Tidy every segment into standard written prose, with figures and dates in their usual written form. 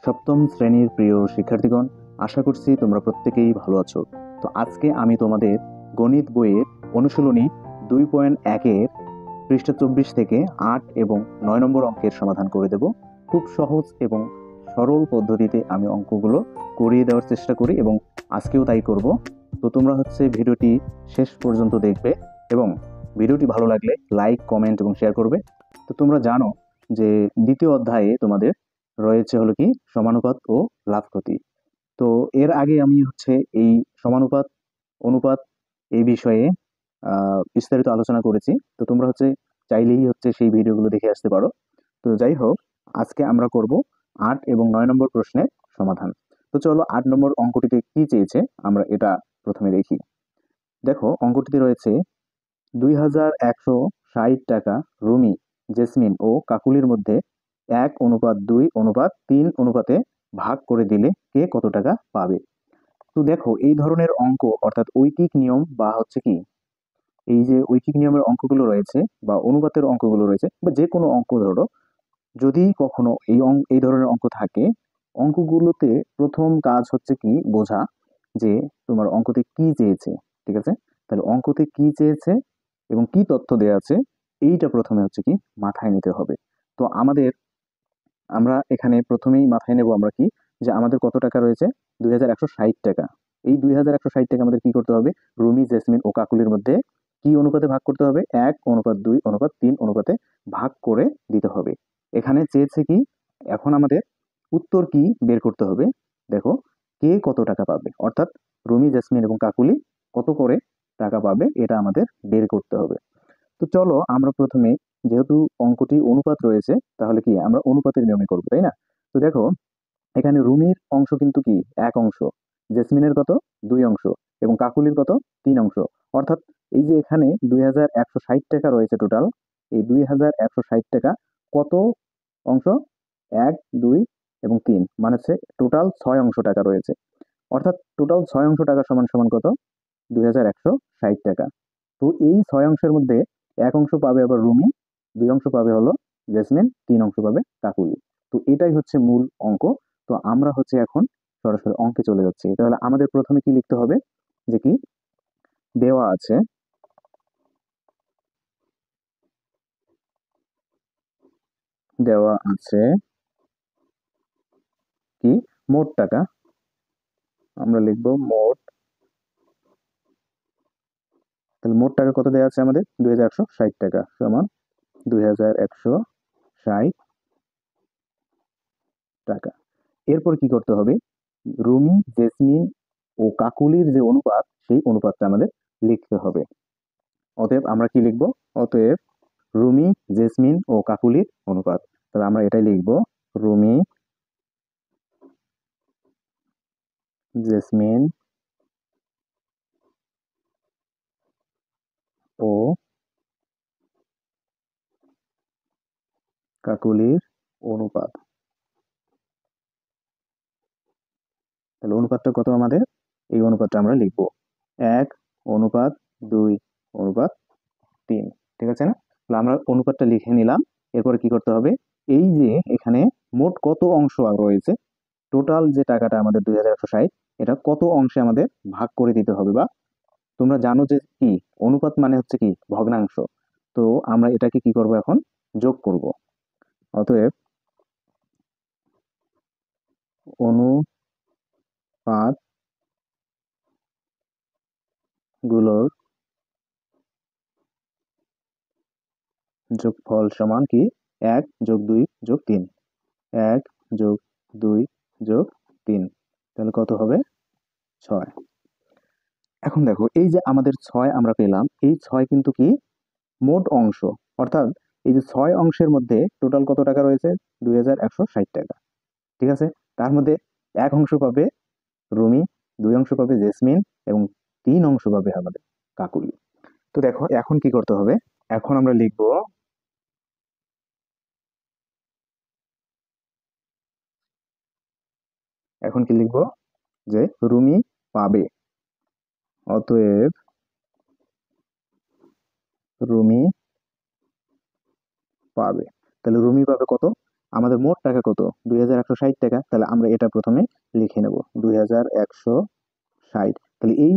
সপ্তম শ্রেণীর প্রিয় শিক্ষার্থীগণ, আশা করছি তোমরা প্রত্যেকেই ভালো আছো। তো আজকে আমি তোমাদের গণিত বইয়ের অনুশীলনী 2.1-এর পৃষ্ঠা 24 থেকে 8 এবং 9 নম্বর অঙ্কের সমাধান করে দেব। খুব সহজ এবং সরল পদ্ধতিতে আমি অঙ্কগুলো করিয়ে দেওয়ার চেষ্টা করি এবং আজকেও তাই করব। তো তোমরা ভিডিওটি শেষ পর্যন্ত দেখবে এবং ভিডিওটি ভালো লাগলে লাইক, কমেন্ট এবং শেয়ার করবে। তো তোমরা জানো যে দ্বিতীয় অধ্যায়ে তোমাদের রয়েছে হলো কি সমানুপাত ও লাভ ক্ষতি। তো এর আগে আমি এই সমানুপাত অনুপাত এই বিষয়ে বিস্তারিত আলোচনা করেছি। তো তোমরা চাইলেই সেই ভিডিওগুলো দেখে আসতে পারো। তো যাই হোক, আজকে আমরা করব 8 এবং 9 নম্বর প্রশ্নের সমাধান। তো চলো 8 নম্বর অঙ্কটিতে কি চেয়েছে আমরা এটা প্রথমে দেখি। দেখো, অঙ্কটিতে রয়েছে 2160 টাকা রুমি, জেসমিন ও কাকুলির মধ্যে 1:2:3 অনুপাতে ভাগ করে দিলে কে কত টাকা পাবে। তো দেখো, এই ধরনের অঙ্ক অর্থাৎ ঐকিক নিয়ম বা এই যে ঐকিক নিয়মের অঙ্কগুলো রয়েছে বা অনুপাতের অঙ্কগুলো রয়েছে বা যে কোনো অঙ্ক ধরো, যদি কখনো এই ধরনের অঙ্ক থাকে, অঙ্কগুলোতে প্রথম কাজ কি বোঝা যে তোমার অঙ্কতে কি চেয়েছে। ঠিক আছে, তাহলে অঙ্কতে কি চেয়েছে এবং কি তথ্য দেওয়া আছে এইটা প্রথমে কি মাথায় নিতে হবে। তো আমরা এখানে প্রথমেই মাথায় নেব আমরা কি, যে আমাদের কত টাকা রয়েছে, 2160 টাকা। এই 2160 টাকা আমাদের কি করতে হবে, রুমি, জেসমিন ও কাকুলির মধ্যে কি অনুপাতে ভাগ করতে হবে, 1:2:3 অনুপাতে ভাগ করে দিতে হবে। এখানে চেয়েছে কি, এখন আমাদের উত্তর কি বের করতে হবে। দেখো, কে কত টাকা পাবে, অর্থাৎ রুমি, জেসমিন এবং কাকুলি কত করে টাকা পাবে এটা আমাদের বের করতে হবে। তো চলো আমরা প্রথমে, যেহেতু অঙ্কটি অনুপাত রয়েছে, তাহলে কি আমরা অনুপাতের নিয়মে করবো, তাই না। তো দেখো, এখানে রুমির অংশ কিন্তু কি 1 অংশ, জেসমিনের কত 2 অংশ এবং কাকুলির কত 3 অংশ। অর্থাৎ এই যে এখানে 2160 টাকা রয়েছে টোটাল, এই 2160 টাকা কত অংশ, 1, 2 এবং 3, মানে টোটাল 6 অংশ টাকা রয়েছে। অর্থাৎ টোটাল 6 অংশ টাকা সমান সমান কত, 2160 টাকা। তো এই 6 অংশের মধ্যে 1 অংশ পাবে আবার রুমি, 2 অংশ পাবে হলো জেসমিন, 3 অংশ পাবে কাকুলি। তো এটাই মূল অঙ্ক। তো আমরা এখন সরাসরি অঙ্কে চলে যাচ্ছি। তাহলে আমাদের প্রথমে কি লিখতে হবে, যে কি দেওয়া আছে, দেওয়া আছে কি মোট টাকা, আমরা লিখবো মোট। তাহলে মোট টাকা কত দেওয়া আছে আমাদের, 2160 টাকা সমান 2160 টাকা। এরপর কি করতে হবে, রুমি, জেসমিন ও কাকুলির যে অনুপাত, সেই অনুপাতটা আমাদের লিখতে হবে। অতএব আমরা কি লিখব, অতএব রুমি, জেসমিন ও কাকুলির অনুপাত। তাহলে আমরা এটাই লিখব, রুমি, জেসমিন ও কাকুলির অনুপাত। তাহলে অনুপাতটা কত আমাদের, এই অনুপাতটা আমরা লিখব 1:2:3। ঠিক আছে না। তাহলে আমরা অনুপাতটা লিখে নিলাম। এরপরে কি করতে হবে, এই যে এখানে মোট কত অংশ রয়েছে, টোটাল যে টাকাটা আমাদের 2160, এটা কত অংশে আমাদের ভাগ করে দিতে হবে। বা তোমরা জানো যে কি অনুপাত মানে কি ভগ্নাংশ। তো আমরা এটাকে কি করব, এখন যোগ করব। অতএব অনুপাত গুলোর যোগফল সমান কি 1+2+3, 1+2+3, তাহলে কত হবে 6। এখন দেখো, এই যে আমাদের 6 আমরা পেলাম, এই 6 কিন্তু কি মোট অংশ। অর্থাৎ এই যে 6 অংশের মধ্যে টোটাল কত টাকা রয়েছে, 2160 টাকা। ঠিক আছে, তার মধ্যে 1 অংশ পাবে রুমি, 2 অংশ পাবে জেসমিন এবং 3 অংশ পাবে আমাদের কাকুলি। তো দেখো, এখন কি করতে হবে, এখন আমরা লিখবো, এখন কি লিখবো, যে রুমি পাবে, অতএব রুমি পাবে। তাহলে রুমি পাবে কত, আমাদের মোট টাকা কত? 2160 টাকা। তাহলে আমরা এটা প্রথমে লিখে নেব 2160। তাহলে এই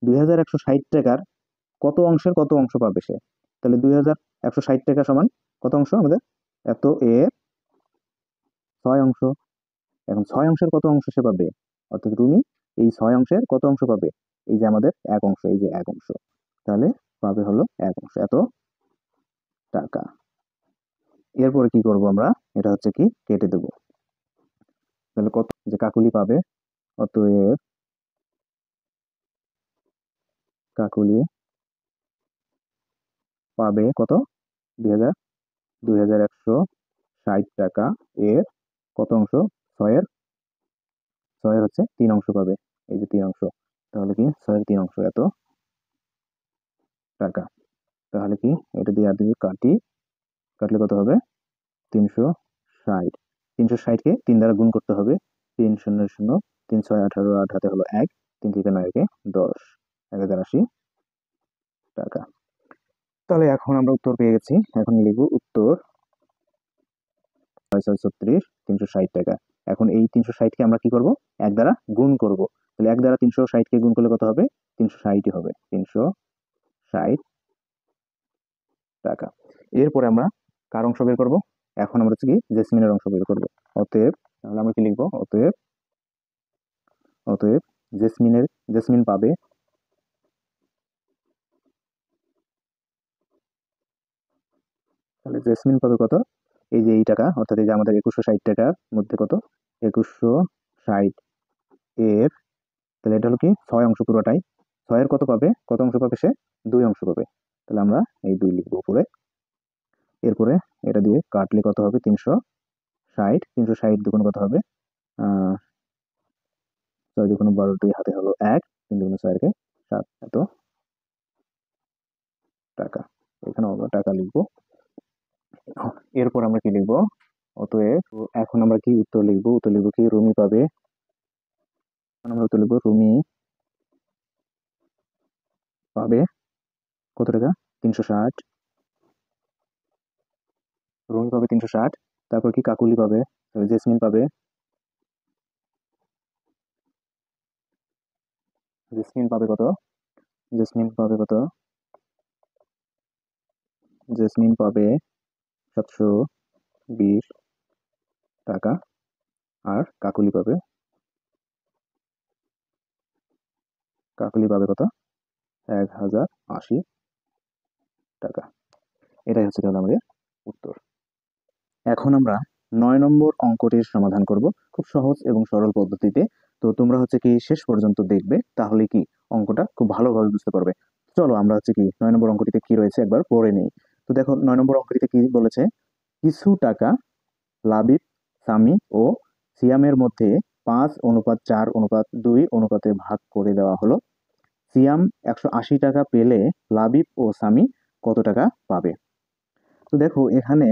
2160 টাকার কত অংশের কত অংশ পাবে সে? তাহলে 2160 টাকা সমান কত অংশ আমাদের? এত এর 6 অংশ। এখন 6 অংশের কত অংশ সে পাবে? অর্থাৎ রুমি এই 6 অংশের কত অংশ পাবে? এই যে আমাদের 1 অংশ, এই যে 1 অংশ। তাহলে পাবে হলো 1 অংশ, এত টাকা। এরপরে কি করব আমরা? এটা হচ্ছে কি কেটে দেব। তাহলে কত যে কাকুলি পাবে, অতএব কাকুলি পাবে কত? 2160 টাকা এর কত অংশ? 6-এর হচ্ছে 3 অংশ পাবে। এই যে 3 অংশ। তাহলে কি 6-এর 3 অংশ এত টাকা। তাহলে কি এটা দিয়ে আর দিয়ে কাটি, কাটলে কত হবে? 360। 360-কে 3 দ্বারা গুণ করতে হবে। 3 শূন্য শূন্য, 3 6 18, 8 হাতে হলো 1, 3 থেকে 9 10, 1080 টাকা। তাহলে এখন আমরা উত্তর পেয়ে গেছি। এখন লিখব উত্তর 6 6 36, 360 টাকা। এখন এই 360-কে আমরা কি করব? 1 দ্বারা গুণ করব। তাহলে 1 দ্বারা 360-কে গুণ করলে কত হবে? 360-ই হবে। 360 টাকা। এরপরে আমরা কার অংশ বের করব? এখন আমরা হচ্ছে কি জেসমিনের অংশ বের করব। অতএব তাহলে আমরা কি লিখব? অতএব অতএব জেসমিন পাবে তাহলে জেসমিন পাবে কত? এই যে এই টাকা, অর্থাৎ এই যে আমাদের 2160 টাকার মধ্যে কত? 2160 এর, তাহলে এটা হলো কি 6 অংশ পুরোটাই। 6-এর কত পাবে? কত অংশ পাবে সে? 2 অংশ পাবে। তাহলে আমরা এই 2 লিখবো উপরে। এরপরে এটা দিয়ে কাটলে কত হবে? 360। 360 দুগুণ কত হবে? 6 দুগুণ 12, 2 হাতে হলো 1, 3 দুগুণ 6-কে 7, এত টাকা। এখানে আমরা টাকা লিখবো। এরপর আমরা কি লিখবো? অতএব এখন আমরা কি উত্তর লিখবো? উত্তর লিখবো কি রুমি পাবে। এখন আমরা উত্তর লিখবো রুমি পাবে কত টাকা? 360। রুমি পাবে 360। তারপর কি কাকুলি পাবে? জেসমিন পাবে, জেসমিন পাবে কত? জেসমিন পাবে কত? জেসমিন পাবে 720 টাকা। আর কাকুলি পাবে কত? 1080 টাকা। এটাই হচ্ছে তাহলে আমাদের উত্তর। এখন আমরা 9 নম্বর অঙ্কটির সমাধান করব খুব সহজ এবং সরল পদ্ধতিতে। তো তোমরা হচ্ছে কি শেষ পর্যন্ত দেখবে, তাহলে কি অঙ্কটা খুব ভালোভাবে বুঝতে পারবে। চলো আমরা হচ্ছে কি 9 নম্বর অঙ্কটিতে কি রয়েছে একবার পড়ে নেই। তো দেখো 9 নম্বর অঙ্কটিতে কি বলেছে? কিছু টাকা লাবিব, সামি ও সিয়ামের মধ্যে 5:4:2 অনুপাতে ভাগ করে দেওয়া হলো। সিয়াম 180 টাকা পেলে লাবিব ও সামি কত টাকা পাবে? তো দেখো এখানে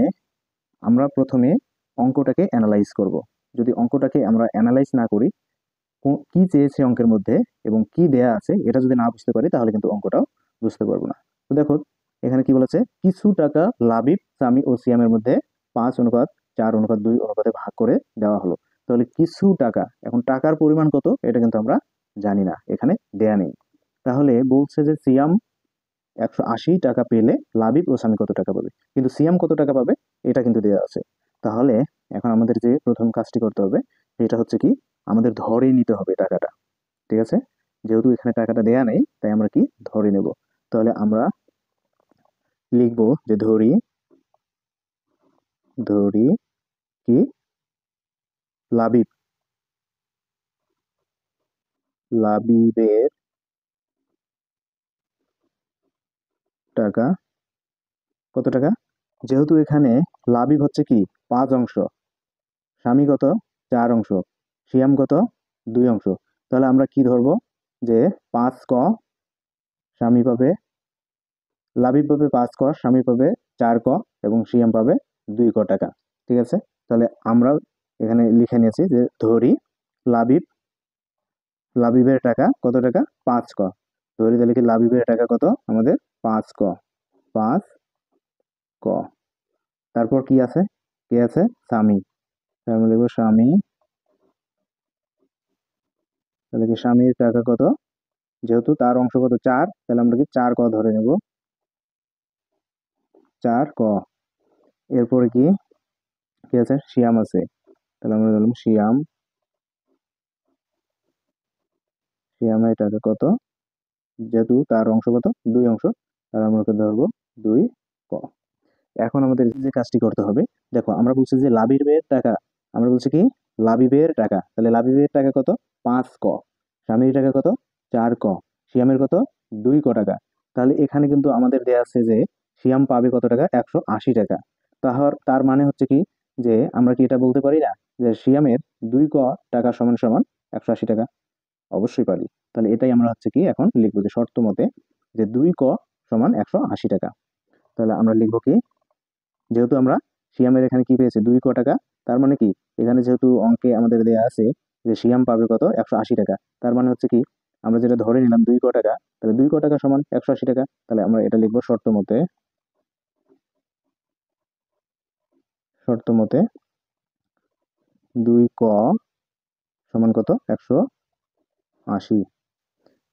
আমরা প্রথমে অঙ্কটাকে অ্যানালাইজ করব। যদি অঙ্কটাকে আমরা অ্যানালাইজ না করি, কি চেয়েছে অঙ্কের মধ্যে এবং কি দেয়া আছে এটা যদি না বুঝতে পারি, তাহলে কিন্তু অঙ্কটাও বুঝতে পারবো না। তো দেখো এখানে কি বলেছে? কিছু টাকা লাবিব, সামি ও সিয়ামের মধ্যে 5:4:2 অনুপাতে ভাগ করে দেওয়া হলো। তাহলে কিছু টাকা, এখন টাকার পরিমাণ কত এটা কিন্তু আমরা জানি না, এখানে দেয়া নেই। তাহলে বলছে যে সিয়াম 180 টাকা পেলে লাবিব ও সামি কত টাকা পাবে, কিন্তু সিয়াম কত টাকা পাবে এটা কিন্তু দেওয়া আছে। তাহলে এখন আমাদের যে প্রথম কাজটি করতে হবে সেটা হচ্ছে কি আমাদের ধরে নিতে হবে টাকাটা। ঠিক আছে? যেহেতু এখানে টাকাটা দেয়া নেই, তাই আমরা কি ধরে নেব। তাহলে আমরা লিখবো যে ধরি ধরি কি লাবিব লাবিবের টাকা কত টাকা? যেহেতু এখানে লাবিব হচ্ছে কি 5 অংশ, স্বামী কত 4 অংশ, সিয়াম কত 2 অংশ। তাহলে আমরা কি ধরবো? যে 5 ক, স্বামী পাবে, লাবিব পাবে 5 ক, স্বামী পাবে 4 ক এবং সিয়াম পাবে 2 ক টাকা। ঠিক আছে? তাহলে আমরা এখানে লিখে নিয়েছি যে ধরি লাবিব লাবিবের টাকা কত টাকা? 5 ক। ধরি তাহলে কি লাবিবের টাকা কত আমাদের? 5 ক। 5 ক। তারপর কি আছে? কে আছে? স্বামী। আমরা লিখবো স্বামী, তাহলে কি স্বামীর টাকা কত, যেহেতু তার অংশ কত 4, তাহলে আমরা কি 4 ক ধরে নেব, 4 ক। এরপরে কি কি আছে, শিয়াম আছে, তাহলে আমরা ধরলাম শিয়াম, শিয়ামের টাকা কত, যেহেতু তার অংশ কত 2 অংশ, তাহলে আমরা ওকে ধরবো 2 ক। এখন আমাদের যে কাজটি করতে হবে, দেখো আমরা বলছি যে লাবিবের টাকা, আমরা বলছি কি লাবিবের টাকা, তাহলে লাবিবের টাকা কত 5 ক, স্বামীর টাকা কত 4 ক, শিয়ামের কত 2 ক টাকা। তাহলে এখানে কিন্তু আমাদের দেয়া আছে যে শিয়াম পাবে কত টাকা 180 টাকা। তার মানে হচ্ছে কি, যে আমরা কি এটা বলতে পারি না যে শিয়ামের 2 ক টাকা সমান সমান 180 টাকা? অবশ্যই পারি। তাহলে এটাই আমরা হচ্ছে কি এখন লিখবো যে শর্ত মতে যে 2 ক সমান 180 টাকা। তাহলে আমরা লিখবো কি, যেহেতু আমরা সিয়ামের এখানে কি পেয়েছি 2 ক টাকা, তার মানে কি এখানে যেহেতু অঙ্কে আমাদের দেয়া আছে যে সিয়াম পাবে কত 180 টাকা, তার মানে হচ্ছে কি আমরা যেটা ধরে নিলাম 2 ক টাকা, তাহলে 2 ক টাকা সমান 180 টাকা। তাহলে আমরা এটা লিখবো শর্ত মতে, শর্ত মতে 2 ক সমান কত 180।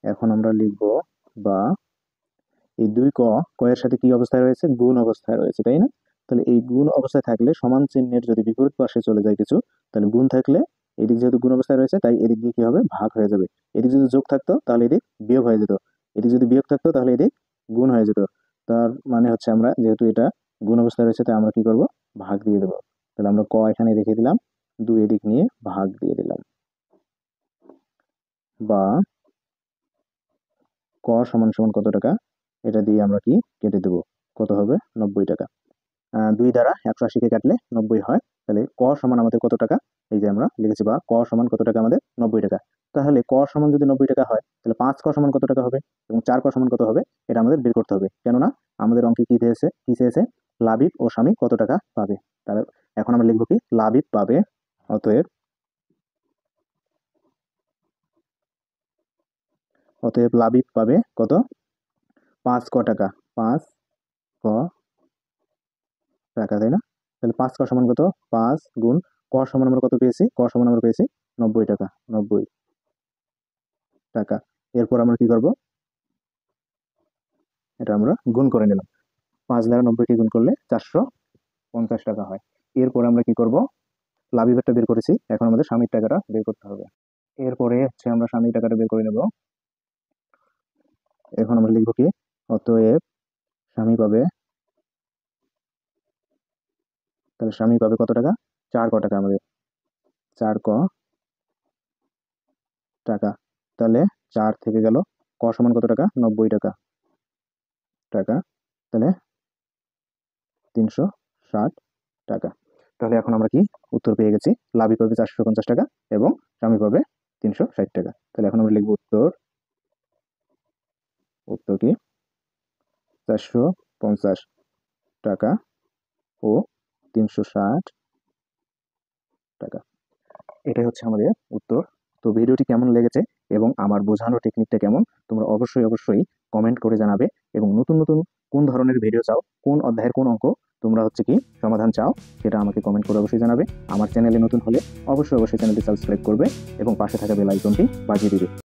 এখন আমরা লিখবো বা এই 2 ক এর সাথে কি অবস্থায় রয়েছে, গুণ অবস্থায় রয়েছে, তাই না? তাহলে এই গুণ অবস্থায় থাকলে সমান চিহ্নের যদি বিপরীত পাশে চলে যায় কিছু, তাহলে গুণ থাকলে এদিক যেহেতু গুণ অবস্থায় রয়েছে তাই এদিক দিয়ে কি হবে, ভাগ হয়ে যাবে। এদিক যদি যোগ থাকতো তাহলে এদিক বিয়োগ হয়ে যেত, এদিক যদি বিয়োগ থাকতো তাহলে এদিক গুণ হয়ে যেত। তার মানে হচ্ছে আমরা যেহেতু এটা গুণ অবস্থায় রয়েছে তাই আমরা কি করব, ভাগ দিয়ে দেবো। তাহলে আমরা ক এখানে রেখে দিলাম, 2 এদিক নিয়ে ভাগ দিয়ে দিলাম, বা ক সমান সমান কত টাকা, এটা দিয়ে আমরা কি কেটে দেবো, কত হবে 90 টাকা। 2 দ্বারা 180 কে কাটলে 90 হয়, তাহলে ক সমান আমাদের কত টাকা, এই যে আমরা লিখেছি বা ক সমান কত টাকা আমাদের 90 টাকা। তাহলে ক সমান যদি 90 টাকা হয় তাহলে 5 ক সমান কত টাকা হবে এবং 4 ক সমান কত হবে, এটা আমাদের বের করতে হবে। কেননা আমাদের অঙ্কে কি চেয়েছে, লাবিব ও স্বামী কত টাকা পাবে। তাহলে এখন আমরা লিখবো কি লাবিব পাবে, অতএব অতএব লাবিব পাবে কত 5 ক টাকা, 5 ক টাকা, তাই না? তাহলে 5 ক সমান কত, 5 গুণ ক সমান আমরা কত পেয়েছি, ক সমান আমরা পেয়েছি 90 টাকা, 90 টাকা। এরপর আমরা কি করব, এটা আমরা গুণ করে নিলাম, 5 দ্বারা 90 কে গুণ করলে 450 টাকা হয়। এরপর আমরা কি করব, লাবিবেরটা বের করেছি, এখন আমাদের স্বামীর টাকাটা বের করতে হবে। এরপরে হচ্ছে আমরা স্বামীর টাকাটা বের করে নেব। এখন আমরা লিখব কি, অতএব স্বামী পাবে, তাহলে স্বামী পাবে কত টাকা 4 ক টাকা, আমাদের 4 ক টাকা। তাহলে 4 থেকে গেল, ক সমান কত টাকা 90 টাকা, টাকা, তাহলে 360 টাকা। তাহলে এখন আমরা কি উত্তর পেয়ে গেছি, লাভি পাবে 450 টাকা এবং স্বামী পাবে 360 টাকা। তাহলে এখন আমরা লিখব উত্তর, উত্তর কি 450 টাকা ও 360 টাকা। এটাই হচ্ছে আমাদের উত্তর। তো ভিডিওটি কেমন লেগেছে এবং আমার বোঝানোর টেকনিকটা কেমন, তোমরা অবশ্যই কমেন্ট করে জানাবে। এবং নতুন নতুন কোন ধরনের ভিডিও চাও, কোন অধ্যায়ের কোন অঙ্ক তোমরা হচ্ছে কি সমাধান চাও, সেটা আমাকে কমেন্ট করে অবশ্যই জানাবে। আমার চ্যানেলে নতুন হলে অবশ্যই চ্যানেলটি সাবস্ক্রাইব করবে এবং পাশে থাকা বেল আইকনটি বাজিয়ে দিবে।